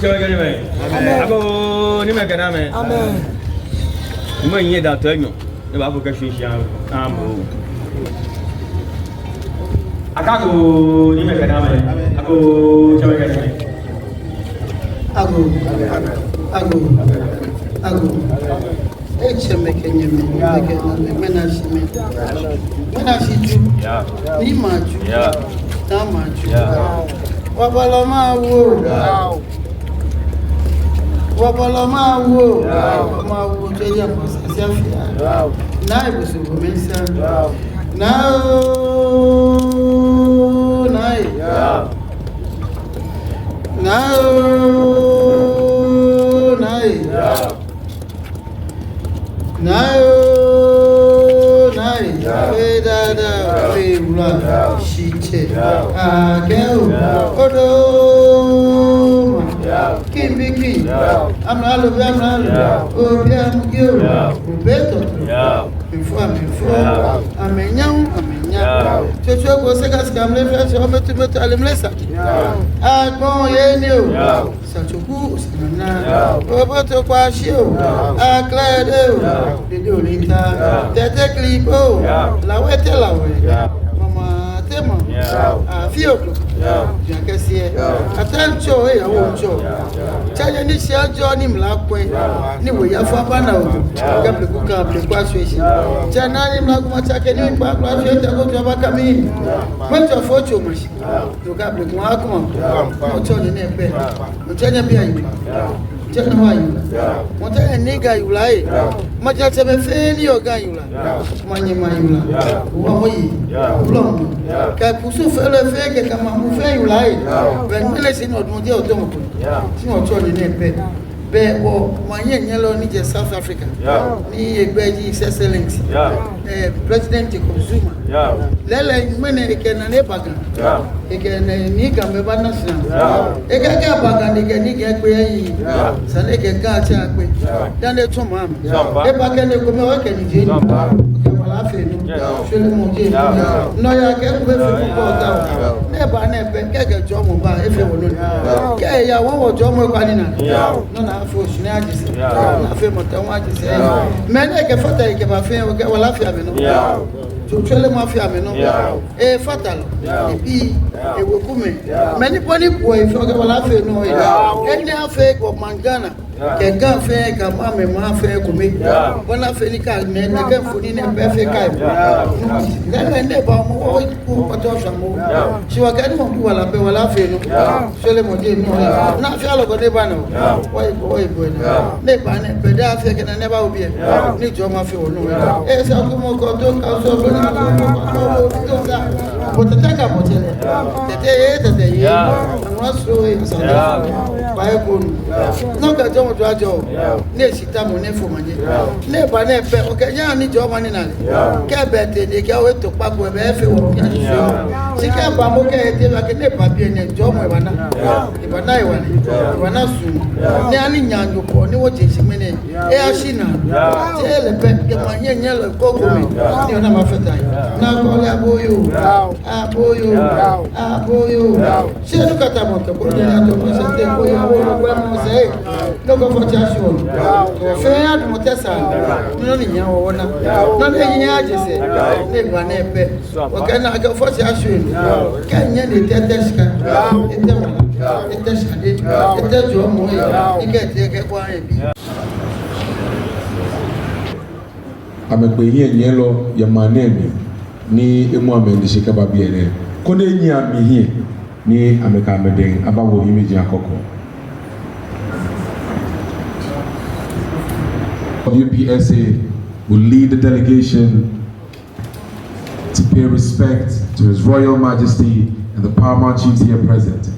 Amen. South Africa. Ni His Excellency. President Teiko Zuma. Lele mene ikenane bagan. Ikene ni gambe national. Ekeke bagan ikene gekwe yi. Sane ke ga cha pe. Dan le tun mam. E ba kene ko me wa kene je. Wala fe no. Shele mo je. No ya ke ko fe ko ta. Ne ba ne pe keke jo mo ba e fe wo no. Ke ya won wo jo mo kwa ni na. No na fo shine ajise. Na fe mo ta won ajise. Mene ke fata ke ba fe o ke wala fe ame no. Tuchele mafia me no. E fatal. E bi e wokume. Many body boy fe o ke wala fe no. Eni afe ko mangana. Ke gan fe ka ma me ma fe ko me. Bona fe ni ka ne na ke funi ne be fe kai. Ne ba mo o ku pato shamo. Si wa kan mo ku wala be wala fe no. Sele mo je no. Na fe alo ko ne ba no. Oi boy. Ne ba ne be da fe ke na ne ba obi e. Ni jo ma fe o no. E sa ku mo ko to ka so fe na but Tackie botele. Tete ye. Àwọn so e so. Ba e ko nu. No ka jo mo to ajo. Ne sita mo ne fo manje. Ne ba ne pe o ke ya ni jo ma ni na. Ke be te de ke o to pa ko be fe wo ya ni so. Si ke ba mo ke te ba ke ne pa bi ne jo mo e ba na. E ba na e wa ni. E wa na su. Ne ani nyanjo ko ni wo je si mene. E a shi na. Te le pe ke ma nye nye le ko ko mi. Ni ona ma fe ta. Na ko le aboyo. Aboyo. Se no kata mo ko de na to mo se te ko ya wo ko mo se. No go for chasho. Fe ya mo tesa. No ni nya wo na. Na le nya je se. Ne gba na pe. O ke na go for chasho. Ke nya de tete ska. Ete mo. Ete shade. Ete jo mo e. Ike te ke kwa e bi. Amekpe yen lo yamanemi ni emu ameni shika babiene kone nyi amihi ni ameka ameden abawo imiji akoko UPSA will lead the delegation to pay respect to His Royal Majesty and the paramount chiefs here present.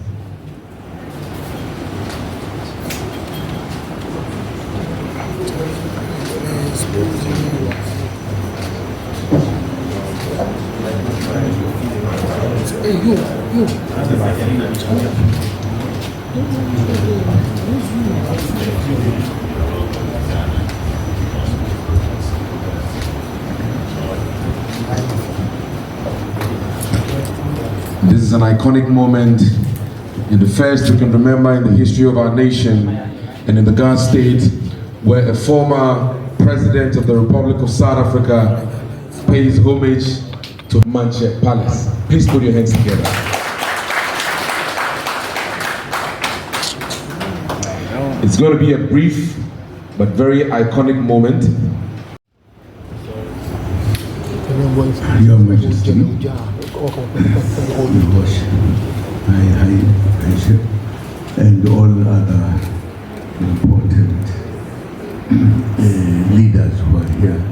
This is an iconic moment and the first we can remember in the history of our nation and in the Ghana state, where a former president of the Republic of South Africa pays homage to Mantse Palace. Please put your hands together. It's going to be a brief but very iconic moment. Your Majesty, and all other important leaders who are here,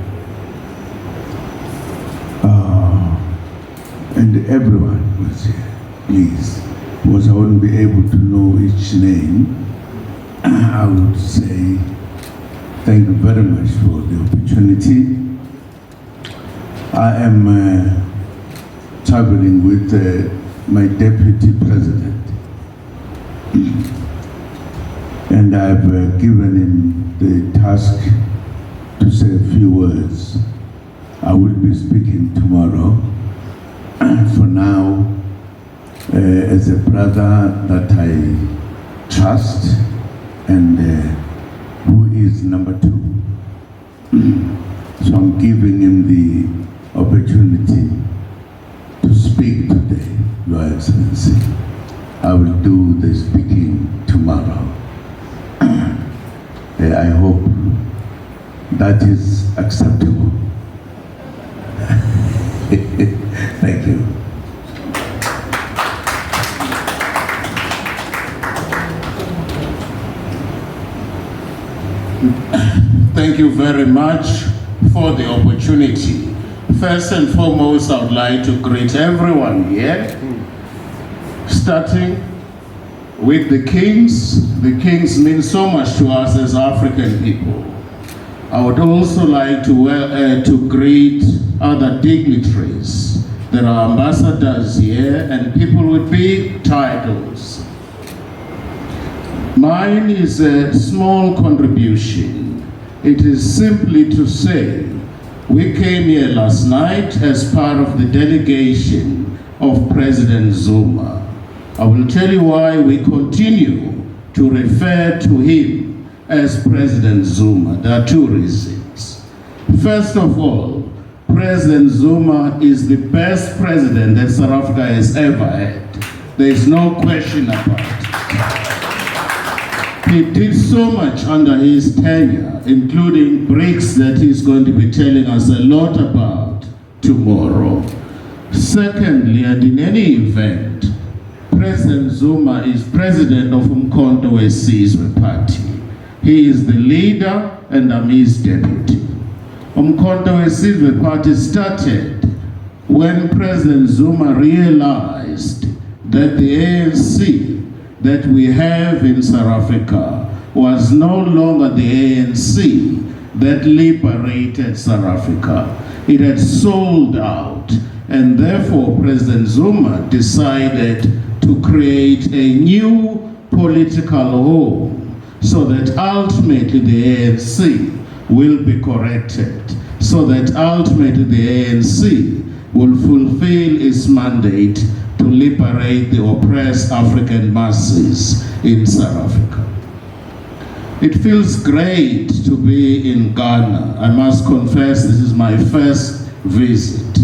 and everyone was here, please, because I wouldn't be able to know each name. I would say thank you very much for the opportunity. I am traveling with my deputy president, and I've given him the task to say a few words. I will be speaking tomorrow. For now, as a brother that I trust and who is number 2. So I'm giving him the opportunity to speak today, Your Excellency. I will do the speaking tomorrow. I hope that is acceptable. Thank you. Thank you very much for the opportunity. First and foremost, I would like to greet everyone here, starting with the kings. The kings mean so much to us as African people. I would also like to greet other dignitaries. There are ambassadors here and people with big titles. Mine is a small contribution. It is simply to say, we came here last night as part of the delegation of President Zuma. I will tell you why we continue to refer to him as President Zuma. There are 2 reasons. First of all, President Zuma is the best president that South Africa has ever had. There is no question about it. He did so much under his tenure, including BRICS that he's going to be telling us a lot about tomorrow. Secondly, and in any event, President Zuma is president of Umkhonto weSizwe Party. He is the leader and I'm his deputy. Umkhonto weSizwe Party started when President Zuma realized that the ANC that we have in South Africa was no longer the ANC that liberated South Africa. It had sold out, and therefore President Zuma decided to create a new political home so that ultimately the ANC will be corrected, so that ultimately the ANC will fulfill its mandate to liberate the oppressed African masses in South Africa. It feels great to be in Ghana. I must confess this is my first visit.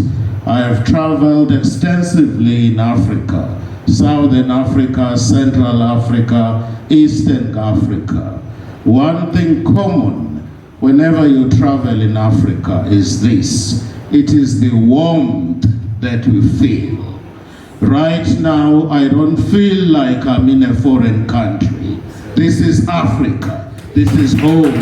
I have traveled extensively in Africa, Southern Africa, Central Africa, Eastern Africa. One thing common whenever you travel in Africa is this: it is the warmth that we feel. Right now, I don't feel like I'm in a foreign country. This is Africa. This is home.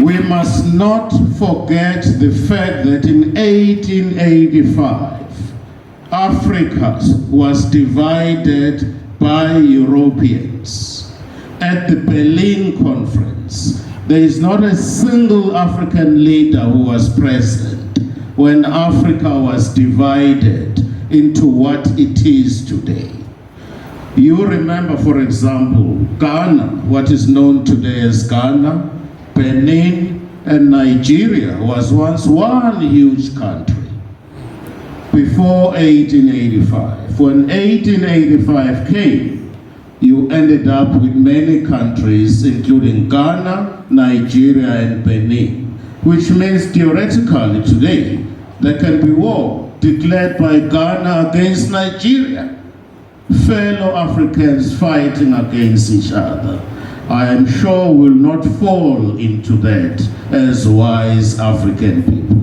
We must not forget the fact that in 1885, Africa was divided by Europeans. At the Berlin Conference, there is not a single African leader who was present when Africa was divided into what it is today. You remember, for example, Ghana, what is known today as Ghana, Benin, and Nigeria was once one huge country. Before before 1885. When 1885 came, you ended up with many countries, including Ghana, Nigeria, and Benin, which means theoretically today, there can be war declared by Ghana against Nigeria. Fellow Africans fighting against each other. I am sure we'll not fall into that as wise African people.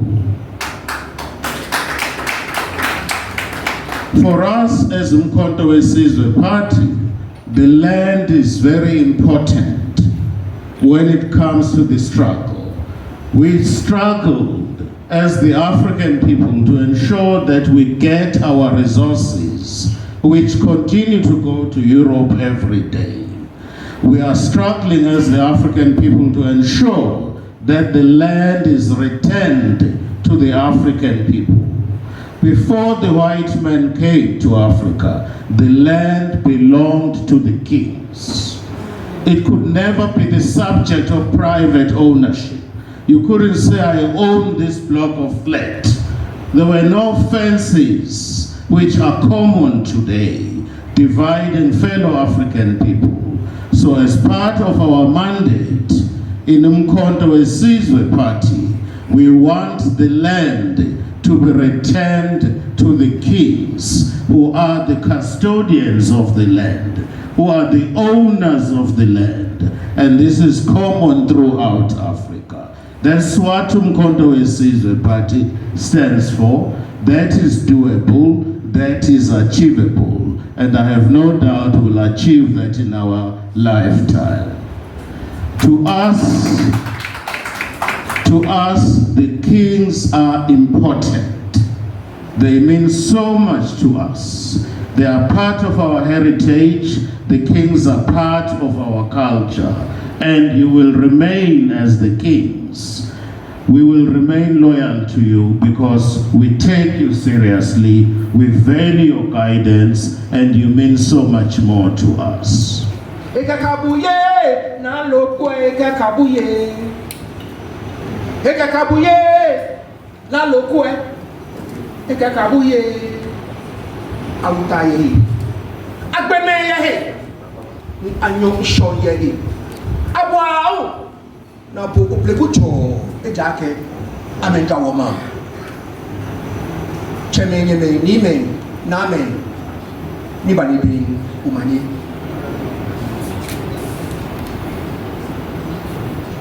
For us as Umkhonto weSizwe Party, the land is very important when it comes to the struggle. We struggled as the African people to ensure that we get our resources, which continue to go to Europe every day. We are struggling as the African people to ensure that the land is returned to the African people. Before the white man came to Africa, the land belonged to the kings. It could never be the subject of private ownership. You couldn't say, I own this block of flat. There were no fences, which are common today, dividing fellow African people. So as part of our mandate in Umkhonto weSizwe Party, we want the land to be returned to the kings, who are the custodians of the land, who are the owners of the land. And this is common throughout Africa. That's what Umkhonto weSizwe Party stands for. That is doable, that is achievable, and I have no doubt we'll achieve that in our lifetime. To us, the kings are important. They mean so much to us. They are part of our heritage. The kings are part of our culture. And you will remain as the kings. We will remain loyal to you because we take you seriously, we value your guidance, and you mean so much more to us. Na po oplekucho ejake amenja woma chemenye me ni me na me ni bani bi umani.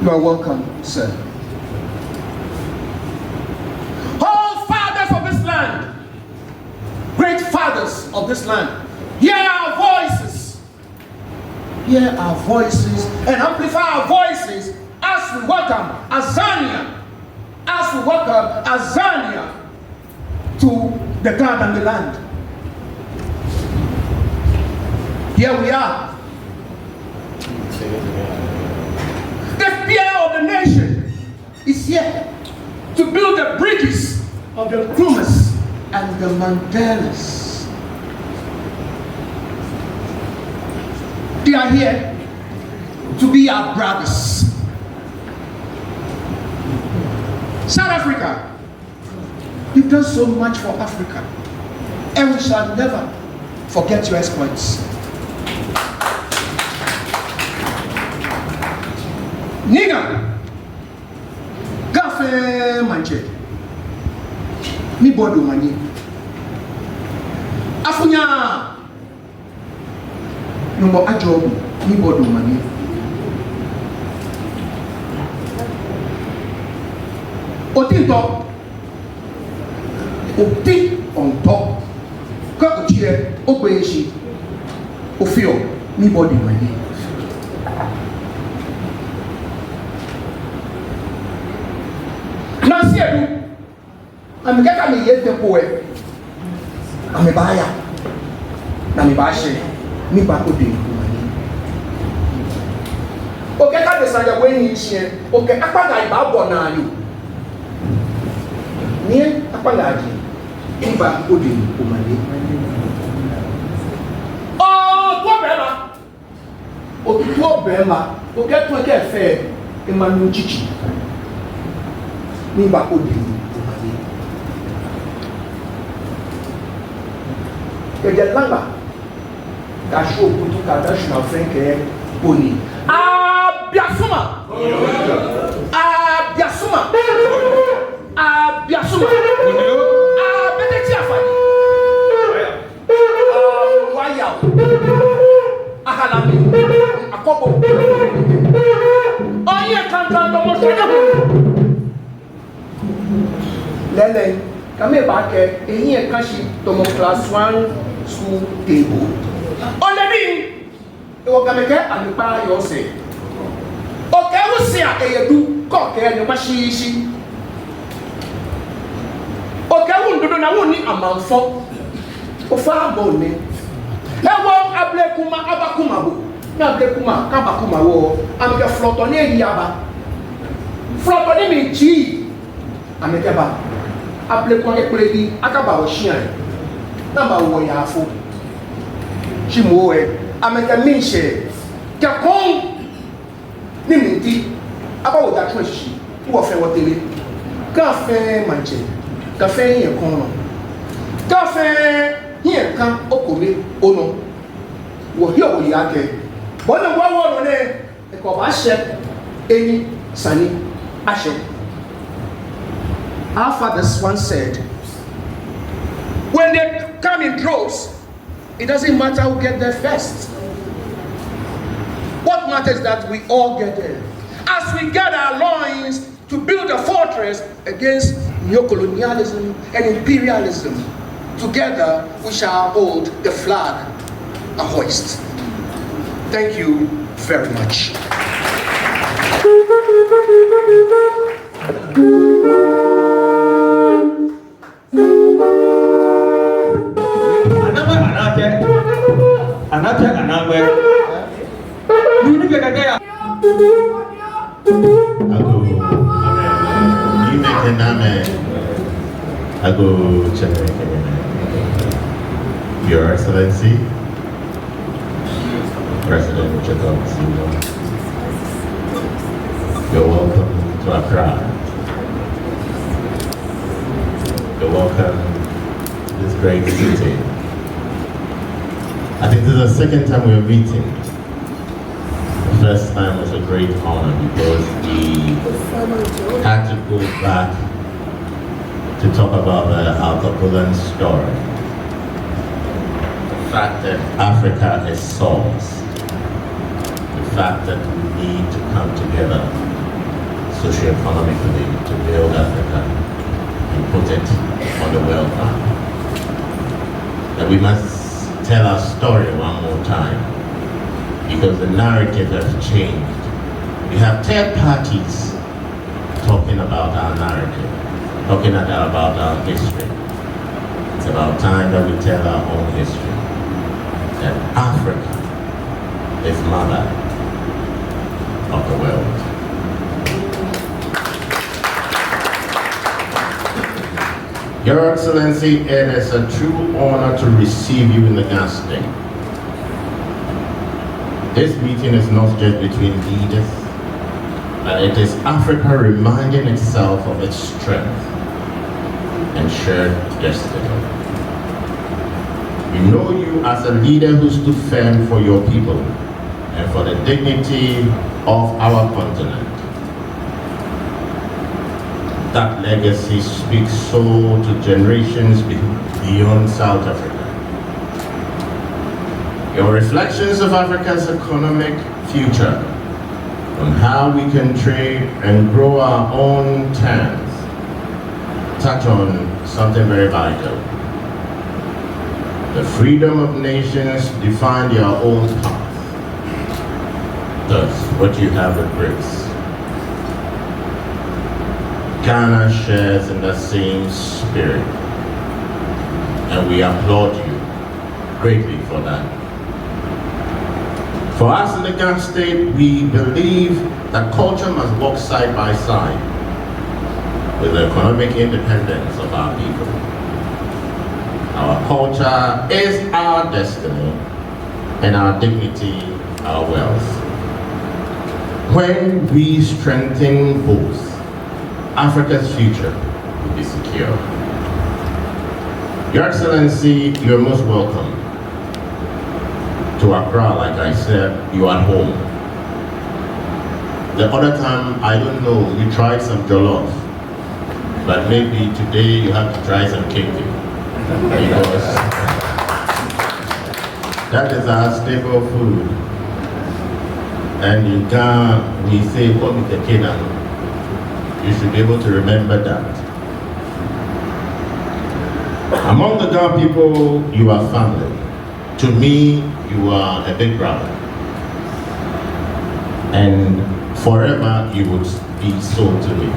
You are welcome, sir. All fathers of this land, great fathers of this land, hear our voices. Hear our voices and amplify our voices as we welcome Azania, to the God and the land. Here we are. The fear of the nation is here to build the bridges of the Nkrumahs and the Mandelas. They are here to be our brothers. South Africa, you've done so much for Africa, and we shall never forget your exploits. Niga, Gafe Mantse, mi bodo mani, Afunya, Numbo Ajobu, mi bodo mani. Otinto, Oti on top, Kakuchie, Obeshi, Ofio, mi body money. Nasiedu, I'm getting me yet the poet. I'm a buyer, I'm a bashe, mi bakudi money. Okay, that is a way in here. Okay, I can't buy Babonani. Niye apalaji iba odi umani. To bema o get to get fair emanu chichi ni ba odi umani. the langa that show Kutu Kardashian Frank Boni. Biasuma. Biasuma. Biasuma. Beteti afani. Waya. Ahalami. Akobo. Oye kankan to mo senya. Lele, kame ba ke eyin kan shi to mo class 1 school table. Olemi ewo kame ke anipa yo se. Okay, we see a eyedu koke ni mashishi. Okay, we do na woni amanfo. Ofa boni. Ewo ablekuma abakuma bo. Na ablekuma kabakuma wo. Amke floto ni eyaba. Floto ni mi ji. Amke ba. Ablekuma ekredi akaba wo shian. Na ba wo ya afo. Chimo e amke minche. Kakon ni minti aba wo da twenty wo fe wo tele cafe Mantse cafe yen kon cafe yen kan okome ono wo hi o ya ke bo na wo no ne e ko ba she eni sani ashe. Our fathers once said, when they come in droves, it doesn't matter who get there first. What matters is that we all get there. As we gather our loins to build a fortress against neocolonialism and imperialism, together we shall hold the flag a hoist. Thank you very much. Your Excellency, President Zuma, you're welcome to Accra. You're welcome to this great city. I think this is the second time we're meeting. The first time was a great honor because we had to go back to talk about the Alcopolan story. The fact that Africa is source. The fact that we need to come together socio-economically to build Africa and put it on the world map. That we must tell our story one more time because the narrative has changed. We have third parties talking about our narrative, talking about our history. It's about time that we tell our own history. That Africa is mother of the world. Your Excellency, it is a true honor to receive you in the Gas State. This meeting is not just between leaders, but it is Africa reminding itself of its strength and shared destiny. We know you as a leader who stood firm for your people and for the dignity of our continent. That legacy speaks so to generations beyond South Africa. Your reflections of Africa's economic future, on how we can trade and grow our own terms, touch on something very vital. The freedom of nations define their own path. Thus, what you have with BRICS. Ghana shares in the same spirit, and we applaud you greatly for that. For us in the Ghana state, we believe that culture must walk side by side with the economic independence of our people. Our culture is our destiny, and our dignity, our wealth. When we strengthen both, Africa's future will be secure. Your Excellency, you're most welcome to Accra. Like I said, you are home. The other time, I don't know, you tried some jollof, but maybe today you have to try some cake, because that is our staple food. And in Ghana, we say, "Come with the Canaan." You should be able to remember that. Among the Ghana people, you are family. To me, you are a big brother. And forever, you would be so to me.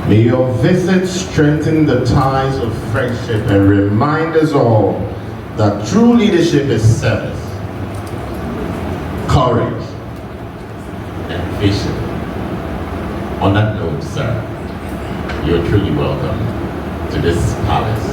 May your visit strengthen the ties of friendship and remind us all that true leadership is service, courage, and vision. On that note, sir, you're truly welcome to this palace.